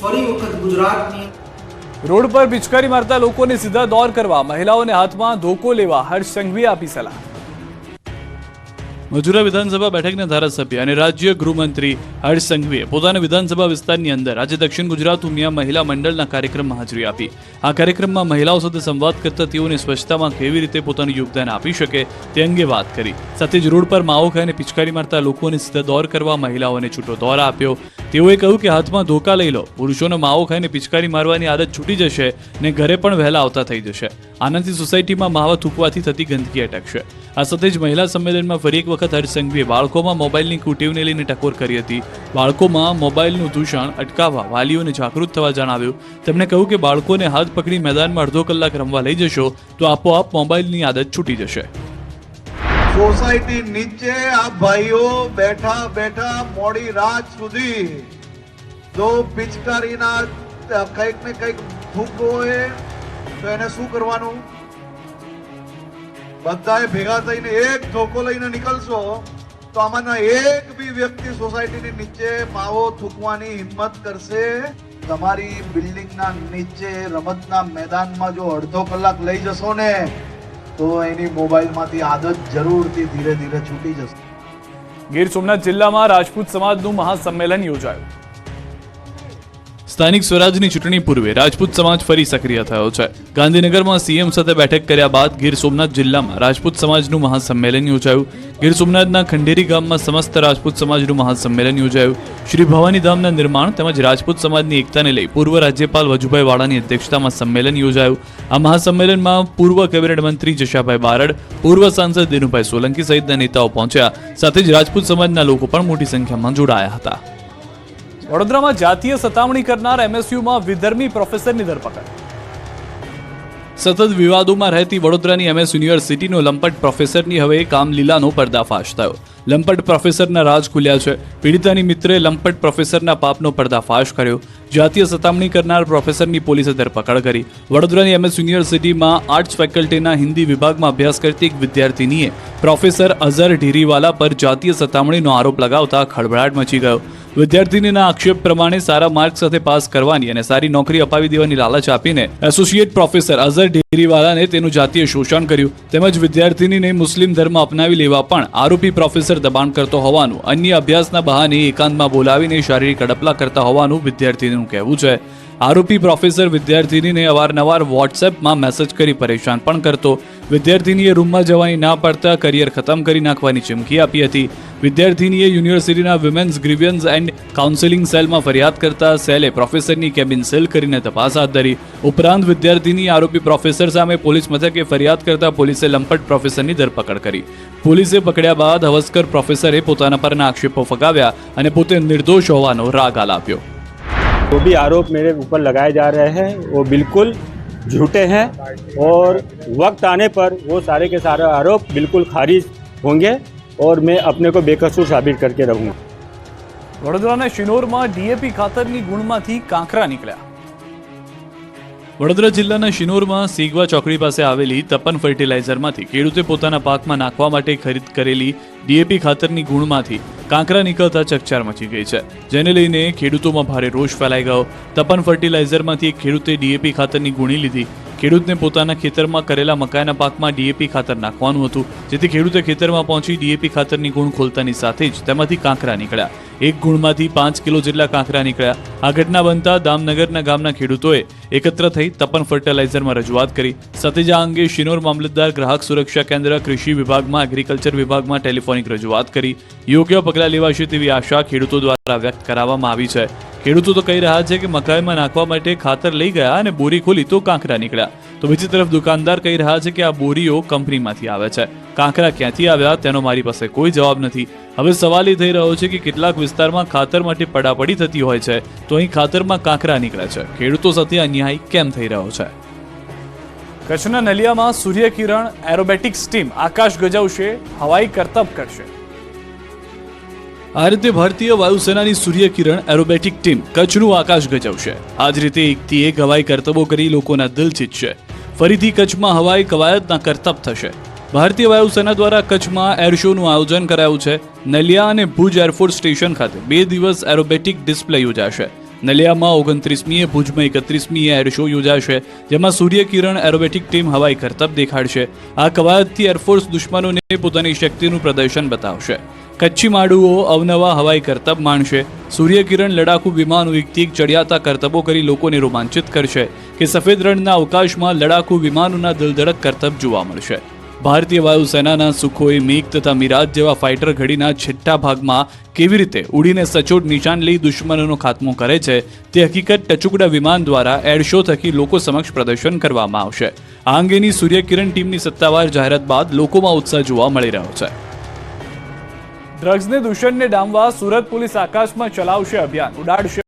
ફરી વખત ગુજરાતની રોડ પર પિચકારી મારતા લોકોને સીધા દોર કરવા, મહિલાઓને હાથમાં ધોકો લેવા હર્ષ સંઘવીએ આપી સલાહ. મજુરા વિધાનસભા બેઠકના ધારાસભ્ય અને રાજ્ય ગૃહમંત્રી હર્ષ સંઘવીએ પોતાના વિધાનસભા વિસ્તારની અંદર આજે દક્ષિણ ગુજરાત ઉમિયા મહિલા મંડળના કાર્યક્રમમાં હાજરી આપી. આ કાર્યક્રમમાં મહિલાઓ સાથે સંવાદ કરતા તેઓને સ્વચ્છતામાં કેવી રીતે પોતાનું યોગદાન આપી શકે તે અંગે વાત કરી. સાથે જ રોડ પર માવો ખાઈને પિચકારી મારતા લોકોને સીધા દોર કરવા મહિલાઓને છૂટો દોર આપ્યો. તેઓએ કહ્યું કે હાથમાં ધોકા લઈ લો, પુરુષોને માવો ખાઈને પિચકારી મારવાની આદત છૂટી જશે ને ઘરે પણ વહેલા આવતા થઈ જશે. આનાથી સોસાયટીમાં માવા થૂકવાથી થતી ગંદકી અટકશે. આ સાથે જ મહિલા સંમેલનમાં ફરી એક વખત હર્ષ સંઘવીએ બાળકોમાં મોબાઈલની કુટેવને લઈને ટકોર કરી હતી. બાળકોમાં મોબાઈલનું દૂષણ અટકાવવા વાલીઓને જાગૃત થવા જણાવ્યું. તેમણે કહ્યું કે બાળકોને હાથ પકડી મેદાનમાં અડધો કલાક રમવા લઈ જશો તો આપોઆપ મોબાઈલની આદત છૂટી જશે. સોસાયટી નીચે આ ભાઈઓ બેઠા બેઠા મોડી રાત સુધી જો પિચકારીના કંઈક ને કંઈક થૂકવો હોય તો એને શું કરવાનું? બધાએ ભેગા થઈને એક ધોકો લઈને નીકળશો તો આમાંના એક બી વ્યક્તિ સોસાયટીની નીચે માવો થૂકવાની હિંમત કરશે? તમારી બિલ્ડિંગના નીચે રમતના મેદાનમાં જો અડધો કલાક લઈ જશો ને તો એની મોબાઈલમાંથી આદત જરૂરથી ધીરે ધીરે છૂટી જશે. ગીર સોમનાથ જિલ્લામાં રાજપૂત સમાજનું મહાસંમેલન યોજાયું. સ્થાનિક સ્વરાજની ચૂંટણી પૂર્વે રાજપૂત સમાજ ફરી સક્રિય થયો છે. ગાંધીનગરમાં સીએમ સાથે બેઠક કર્યા બાદ ગીર સોમનાથ જિલ્લામાં રાજપૂત સમાજનું મહાસંમેલન યોજાયું. ગીર સોમનાથના ખંડેરી ગામમાં સમસ્ત રાજપૂત સમાજનું મહાસંમેલન યોજાયું. શ્રી ભવાની ધામના નિર્માણ તેમજ રાજપૂત સમાજની એકતાને લઈ પૂર્વ રાજ્યપાલ વજુભાઈ વાળાની અધ્યક્ષતામાં સંમેલન યોજાયું. આ મહાસંમેલનમાં પૂર્વ કેબિનેટ મંત્રી જશાભાઈ બારડ, પૂર્વ સાંસદ દિનુભાઈ સોલંકી સહિતના નેતાઓ પહોંચ્યા. સાથે જ રાજપૂત સમાજના લોકો પણ મોટી સંખ્યામાં જોડાયા હતા. વડોદરામાં જાતીય સતામણી કરનાર એમએસયુમાં વિધર્મી પ્રોફેસરની ધરપકડ. સતત વિવાદોમાં રહેતી વડોદરાની એમએસ યુનિવર્સિટીનો લંપટ પ્રોફેસરની હવે કામલીલાનો પર્દાફાશ થયો. લંપટ પ્રોફેસરના રાજ ખુલ્યા છે. પીડિતાની મિત્રે લંપટ પ્રોફેસરના પાપનો પર્દાફાશ કર્યો. જાતીય સતામણી કરનાર પ્રોફેસરની પોલીસે ધરપકડ કરી. વડોદરાની એમએસ યુનિવર્સિટીમાં આર્ટ્સ ફેકલ્ટીના હિન્દી વિભાગમાં અભ્યાસ કરતી એક વિદ્યાર્થીનીએ પ્રોફેસર અઝર ઢીરીવાલા પર જાતીય સતામણીનો આરોપ લગાવતા ખળભળાટ મચી ગયો. વિદ્યાર્થીનીના આક્ષેપ પ્રમાણે સારા માર્ક સાથે પાસ કરવાની અને સારી નોકરી અપાવી દેવાની લાલચ આપીને એસોસિએટ પ્રોફેસર અઝર ઢેરીવાલાને તેનું જાતીય શોષણ કર્યું. તેમજ વિદ્યાર્થીનીને મુસ્લિમ ધર્મ અપનાવી લેવા પણ આરોપી પ્રોફેસર દબાણ કરતો હોવાનું, અન્ય અભ્યાસના બહાને એકાંતમાં બોલાવીને શારીરિક અડપલા કરતા હોવાનું વિદ્યાર્થીનું કહેવું છે. આરોપી પ્રોફેસર વિદ્યાર્થીનીને અવારનવાર વોટ્સએપમાં મેસેજ કરી પરેશાન પણ કરતો. વિદ્યાર્થીનીએ રૂમમાં જવાની ના પાડતા કરિયર ખતમ કરી નાખવાની ચીમકી આપી હતી. વિદ્યાર્થીનીએ યુનિવર્સિટીના વિમેન્સ ગ્રીવિયન્સ એન્ડ કાઉન્સેલિંગ સેલમાં ફરિયાદ કરતા સેલે પ્રોફેસરની કેબિન સીલ કરીને તપાસ હાથ ધરી. ઉપરાંત વિદ્યાર્થીની આરોપી પ્રોફેસર સામે પોલીસ મથકે ફરિયાદ કરતા પોલીસે લંપટ પ્રોફેસરની ધરપકડ કરી. પોલીસે પકડ્યા બાદ હવસ્કર પ્રોફેસરે પોતાના પરના આક્ષેપો ફગાવ્યા અને પોતે નિર્દોષ હોવાનો રાગ આલાપ્યો. जो भी आरोप मेरे ऊपर लगाए जा रहे हैं वो बिल्कुल झूठे हैं और वक्त आने पर वो सारे के सारे आरोप बिल्कुल खारिज होंगे और मैं अपने को बेकसूर साबित करके रहूँगा. વડોદરાના શિનોરમાં ડીએપી ખાતરની ગુણમાંથી કાંકરા નીકળ્યા. વડોદરા જિલ્લાના શિનોરમાં સીગવા ચોકડી પાસે આવેલી તપન ફર્ટિલાઇઝરમાંથી ખેડૂતે પોતાના પાકમાં નાખવા માટે ખરીદ કરેલી ડીએપી ખાતરની ગુણમાંથી કાંકરા નીકળતા ચકચાર મચી ગઈ છે, જેને લઈને ખેડૂતોમાં ભારે રોષ ફેલાઈ ગયો. તપન ફર્ટિલાઇઝરમાંથી એક ખેડૂતે ડીએપી ખાતરની ગુણી લીધી. ખેડૂતને પોતાના ખેતરમાં કરેલા મકાઈના પાકમાં ડીએપી ખાતર નાખવાનું હતું, જેથી ખેડૂતે ખેતરમાં પહોંચી ડીએપી ખાતરની ગુણ ખોલતાની સાથે જ તેમાંથી કાંકરા નીકળ્યા. એક ગુણમાંથી 5 કિલો જેટલા કાંકરા નીકળ્યા. આ ઘટના બનતા દામનગરના ગામના ખેડૂતોએ એકત્ર થઈ તપન ફર્ટિલાઇઝરમાં રજૂઆત કરી. સાથે જ આ અંગે શિનોર મામલતદાર, ગ્રાહક સુરક્ષા કેન્દ્ર, કૃષિ વિભાગમાં, એગ્રીકલ્ચર વિભાગમાં ટેલિફોનિક રજૂઆત કરી. યોગ્ય પગલાં લેવાશે તેવી આશા ખેડૂતો દ્વારા વ્યક્ત કરવામાં આવી છે. ખેડૂતો તો કહી રહ્યા છે કે મકાઈમાં નાખવા માટે ખાતર લઈ ગયા અને બોરી ખોલી તો કાંકરા નીકળ્યા. તો બીજી તરફ દુકાનદાર કહી રહ્યા છે કે આ બોરીઓ કંપનીમાંથી આવે છે. કાંકરા ક્યાંથી આવ્યા તેનો મારી પાસે કોઈ જવાબ નથી. હવે સવાલ એ થઈ રહ્યો છે કે કેટલાક વિસ્તારમાં ખાતર માટે પડાપડી થતી હોય છે, તો અહીં ખાતરમાં કાંકરા નીકળે છે. ખેડૂતો સાથે અન્યાય કેમ થઈ રહ્યો છે? કચ્છના નલિયામાં સૂર્યકિરણ એરોબેટિક્સ ટીમ આકાશ ગજાવશે, હવાઈ કરતબ કરશે. આ રીતે ભારતીય વાયુસેનાની સૂર્યકિરણ એરોબેટિક ટીમ કચ્છનું આકાશ ગજાવશે. આ જ રીતે એકથી એક હવાઈ કરતબો કરી લોકોના દિલ જીતશે. ફરીથી કચ્છમાં હવાઈ કવાયતના કરતબ થશે. ભારતીય વાયુસેના દ્વારા કચ્છમાં એર શોનું આયોજન કરાયું છે. નલિયા અને ભુજ એરફોર્સ સ્ટેશન ખાતે 2 દિવસ એરોબેટિક ડિસ્પ્લે યોજાશે. નલિયામાં 29મીએ, ભુજમાં 31મીએ એર શો યોજાશે, જેમાં સૂર્યકિરણ એરોબેટિક ટીમ હવાઈ કરતબ દેખાડશે. આ કવાયતથી એરફોર્સ દુશ્મનોને પોતાની શક્તિનું પ્રદર્શન બતાવશે. કચ્છી માડુઓ અવનવા હવાઈ કરતબ માણશે. સૂર્યકિરણ લડાકુ વિમાનો એકથી એક ચડિયાતા કરતબો કરી લોકોને રોમાંચિત કરશે કે સફેદ રણના અવકાશમાં લડાકુ વિમાનોના દિલધડક કરતબ જોવા મળશે. ભારતીય વાયુસેનાના સુખોઈ, મિગ તથા મિરાજ જેવા ફાઇટર ઘડીના છેલ્લા ભાગમાં કેવી રીતે ઉડીને સચોટ નિશાન લઈ દુશ્મનોનો ખાત્મો કરે છે તે હકીકત ટચુકડા વિમાન દ્વારા એર શો થકી લોકો સમક્ષ પ્રદર્શન કરવામાં આવશે. આ અંગેની સૂર્યકિરણ ટીમની સત્તાવાર જાહેરાત બાદ લોકોમાં ઉત્સાહ જોવા મળી રહ્યો છે. ડ્રગ્સને દૂષણને ડામવા સુરત પોલીસ આકાશમાં ચલાવશે અભિયાન, ઉડાડશે